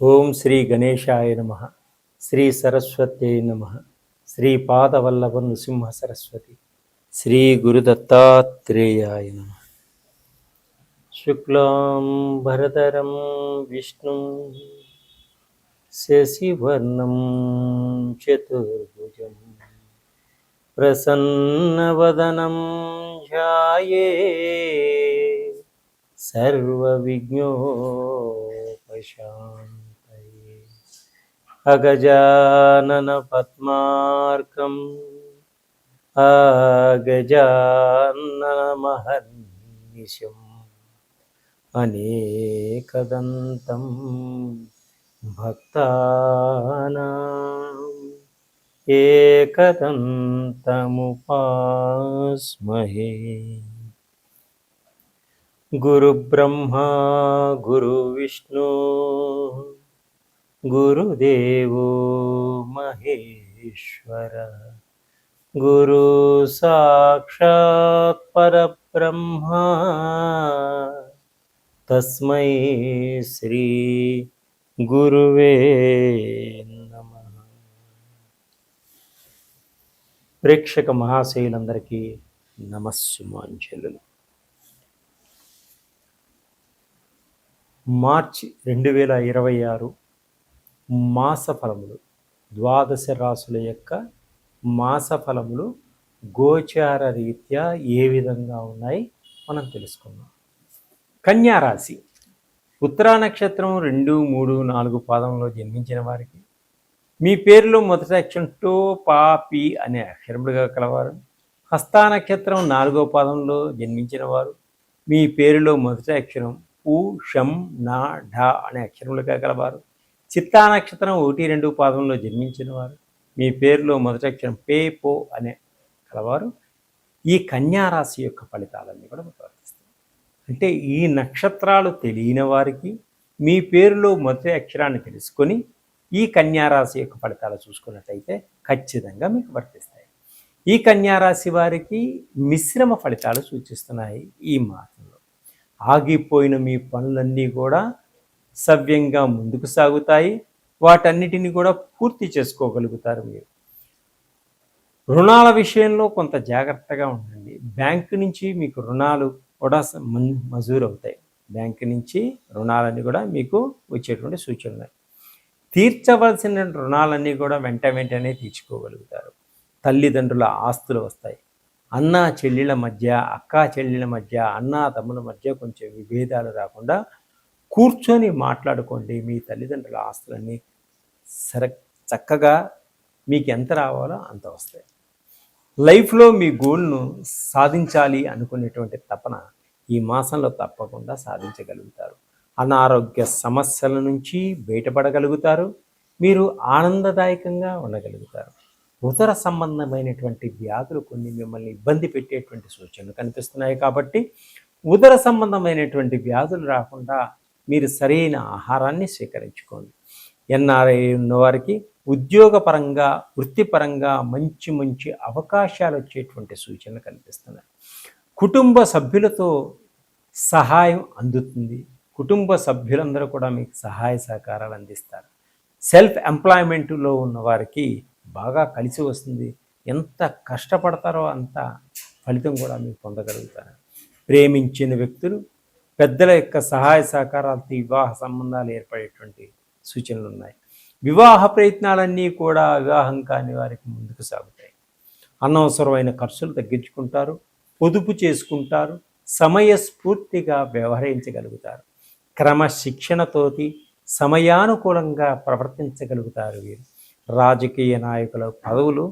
ఓం శ్రీ గణేశాయ నమ. శ్రీ సరస్వత్యై నమ. శ్రీపాదవల్లభ నృసింహ సరస్వతి. శ్రీ గురుదత్తాత్రేయాయ నమ. శుక్లాం భరధరం విష్ణుం శశివర్ణం చతుర్భుజం ప్రసన్నవదనం ధ్యాయేత్ సర్వవిఘ్నోపశాంతయే. అగజానన పద్మార్కం అగజాననమహర్నిశం అనేకదంతం భక్తానాం ఏకదంతముపాస్మహే. గురుబ్రహ్మా గురువిష్ణు గురుదేవో మహేశ్వర. గురు సాక్షాత్ పరబ్రహ్మ తస్మై శ్రీ గురువే నమః. ప్రేక్షక మహాశయులందరికీ నమస్సుమాంజలు. మార్చి 2026 మాస ఫలములు, ద్వాదశ రాశుల యొక్క మాస ఫలములు గోచార రీత్యా ఏ విధంగా ఉన్నాయి మనం తెలుసుకుందాం. కన్యా రాశి, ఉత్తరా నక్షత్రం 2, 3, 4 పాదంలో జన్మించిన వారికి మీ పేరులో మొదటి అక్షరం టో, పా, పి అనే అక్షరములుగా కలవారు. హస్తా నక్షత్రం 4వ పాదంలో జన్మించిన వారు మీ పేరులో మొదటి అక్షరం పు, షం, నా, ఢ అనే అక్షరములుగా కలవారు. చిత్తా నక్షత్రం 1, 2 పాదంలో జన్మించిన వారు మీ పేరులో మొదటి అక్షరం పే, పో అనే కలవారు. ఈ కన్యా రాశి యొక్క ఫలితాలన్నీ కూడా వర్తిస్తాయి. అంటే ఈ నక్షత్రాలు తెలియని వారికి మీ పేరులో మొదటి అక్షరాన్ని తెలుసుకొని ఈ కన్యా రాశి యొక్క ఫలితాలు చూసుకున్నట్టయితే ఖచ్చితంగా మీకు వర్తిస్తాయి. ఈ కన్యా రాశి వారికి మిశ్రమ ఫలితాలు సూచిస్తున్నాయి. ఈ మాసంలో ఆగిపోయిన మీ పనులన్నీ కూడా సవ్యంగా ముందుకు సాగుతాయి. వాటన్నిటిని కూడా పూర్తి చేసుకోగలుగుతారు. మీరు రుణాల విషయంలో కొంత జాగ్రత్తగా ఉండండి. బ్యాంకు నుంచి మీకు రుణాలు కూడా మంజూరు అవుతాయి. బ్యాంకు నుంచి రుణాలన్నీ కూడా మీకు వచ్చేటువంటి సూచనలు. తీర్చవలసిన రుణాలన్నీ కూడా వెంటనే తీర్చుకోగలుగుతారు. తల్లిదండ్రుల ఆస్తులు వస్తాయి. అన్నా చెల్లెళ్ళ మధ్య, అక్కా చెల్లెళ్ళ మధ్య, అన్నా తమ్ముల మధ్య కొంచెం విభేదాలు రాకుండా కూర్చొని మాట్లాడుకోండి. మీ తల్లిదండ్రుల ఆస్తులన్నీ చక్కగా మీకు ఎంత రావాలో అంత వస్తాయి. లైఫ్లో మీ గోల్ను సాధించాలి అనుకునేటువంటి తపన ఈ మాసంలో తప్పకుండా సాధించగలుగుతారు. అనారోగ్య సమస్యల నుంచి బయటపడగలుగుతారు. మీరు ఆనందదాయకంగా ఉండగలుగుతారు. ఉదర సంబంధమైనటువంటి వ్యాధులు కొన్ని మిమ్మల్ని ఇబ్బంది పెట్టేటువంటి సూచనలు కనిపిస్తున్నాయి. కాబట్టి ఉదర సంబంధమైనటువంటి వ్యాధులు రాకుండా మీరు సరైన ఆహారాన్ని స్వీకరించుకోండి. ఎన్ఆర్ఐ ఉన్నవారికి ఉద్యోగపరంగా, వృత్తిపరంగా మంచి మంచి అవకాశాలు వచ్చేటువంటి సూచనలు కనిపిస్తున్నాయి. కుటుంబ సభ్యులతో సహాయం అందుతుంది. కుటుంబ సభ్యులందరూ కూడా మీకు సహాయ సహకారాలు అందిస్తారు. సెల్ఫ్ ఎంప్లాయ్మెంట్లో ఉన్న వారికి బాగా కలిసి వస్తుంది. ఎంత కష్టపడతారో అంత ఫలితం కూడా మీరు పొందగలుగుతారు. ప్రేమించిన వ్యక్తులు, పెద్దల యొక్క సహాయ సహకారాలతో వివాహ సంబంధాలు ఏర్పడేటువంటి సూచనలు ఉన్నాయి. వివాహ ప్రయత్నాలన్నీ కూడా వివాహం కాని వారికి ముందుకు సాగుతాయి. అనవసరమైన ఖర్చులు తగ్గించుకుంటారు, పొదుపు చేసుకుంటారు, సమయస్ఫూర్తిగా వ్యవహరించగలుగుతారు. క్రమశిక్షణతోటి సమయానుకూలంగా ప్రవర్తించగలుగుతారు. వీరు రాజకీయ నాయకుల పదవులు,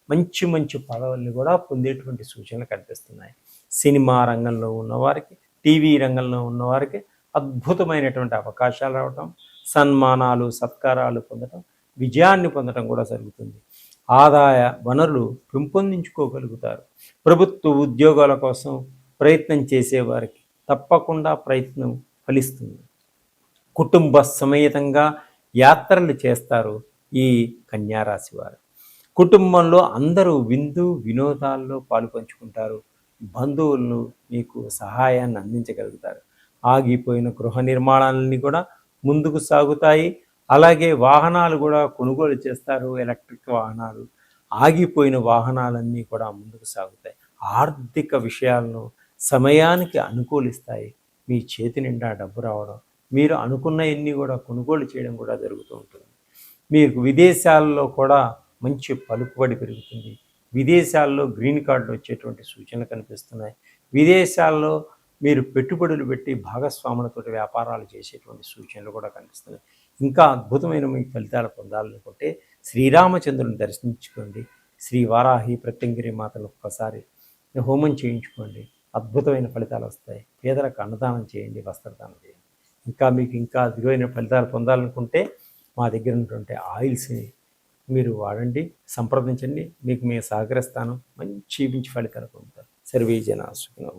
మంచి మంచి పదవుల్ని కూడా పొందేటువంటి సూచనలు కనిపిస్తున్నాయి. సినిమా రంగంలో ఉన్నవారికి, టీవీ రంగంలో ఉన్నవారికి అద్భుతమైనటువంటి అవకాశాలు రావటం, సన్మానాలు, సత్కారాలు పొందటం, విజయాన్ని పొందటం కూడా జరుగుతుంది. ఆదాయ వనరులు పెంపొందించుకోగలుగుతారు. ప్రభుత్వ ఉద్యోగాల కోసం ప్రయత్నం చేసేవారికి తప్పకుండా ప్రయత్నం ఫలిస్తుంది. కుటుంబ సమేతంగా యాత్రలు చేస్తారు ఈ కన్యారాశి వారు. కుటుంబంలో అందరూ విందు వినోదాల్లో పాలుపంచుకుంటారు. బంధువులను మీకు సహాయాన్ని అందించగలుగుతారు. ఆగిపోయిన గృహ నిర్మాణాలన్నీ కూడా ముందుకు సాగుతాయి. అలాగే వాహనాలు కూడా కొనుగోలు చేస్తారు. ఎలక్ట్రిక్ వాహనాలు, ఆగిపోయిన వాహనాలన్నీ కూడా ముందుకు సాగుతాయి. ఆర్థిక విషయాలను సమయానికి అనుకూలిస్తాయి. మీ చేతి నిండా డబ్బు రావడం, మీరు అనుకున్నవన్నీ కూడా కొనుగోలు చేయడం కూడా జరుగుతూ ఉంటుంది. మీకు విదేశాల్లో కూడా మంచి పలుకుబడి పెరుగుతుంది. విదేశాల్లో గ్రీన్ కార్డులు వచ్చేటువంటి సూచనలు కనిపిస్తున్నాయి. విదేశాల్లో మీరు పెట్టుబడులు పెట్టి భాగస్వాములతో వ్యాపారాలు చేసేటువంటి సూచనలు కూడా కనిపిస్తున్నాయి. ఇంకా అద్భుతమైన మీ ఫలితాలు పొందాలనుకుంటే శ్రీరామచంద్రుని దర్శించుకోండి. శ్రీ వారాహి ప్రత్యంగిరి మాతను ఒక్కసారి హోమం చేయించుకోండి. అద్భుతమైన ఫలితాలు వస్తాయి. పేదలకు అన్నదానం చేయండి, వస్త్రదానం చేయండి. ఇంకా అద్భుతమైన ఫలితాలు పొందాలనుకుంటే మా దగ్గర ఉన్నటువంటి ఆయిల్స్ని మీరు వాడండి, సంప్రదించండి. మీకు మేము సహకరిస్తాను. మంచి ఫలితాలు పొందుతారు. సర్వే జనా సుఖినో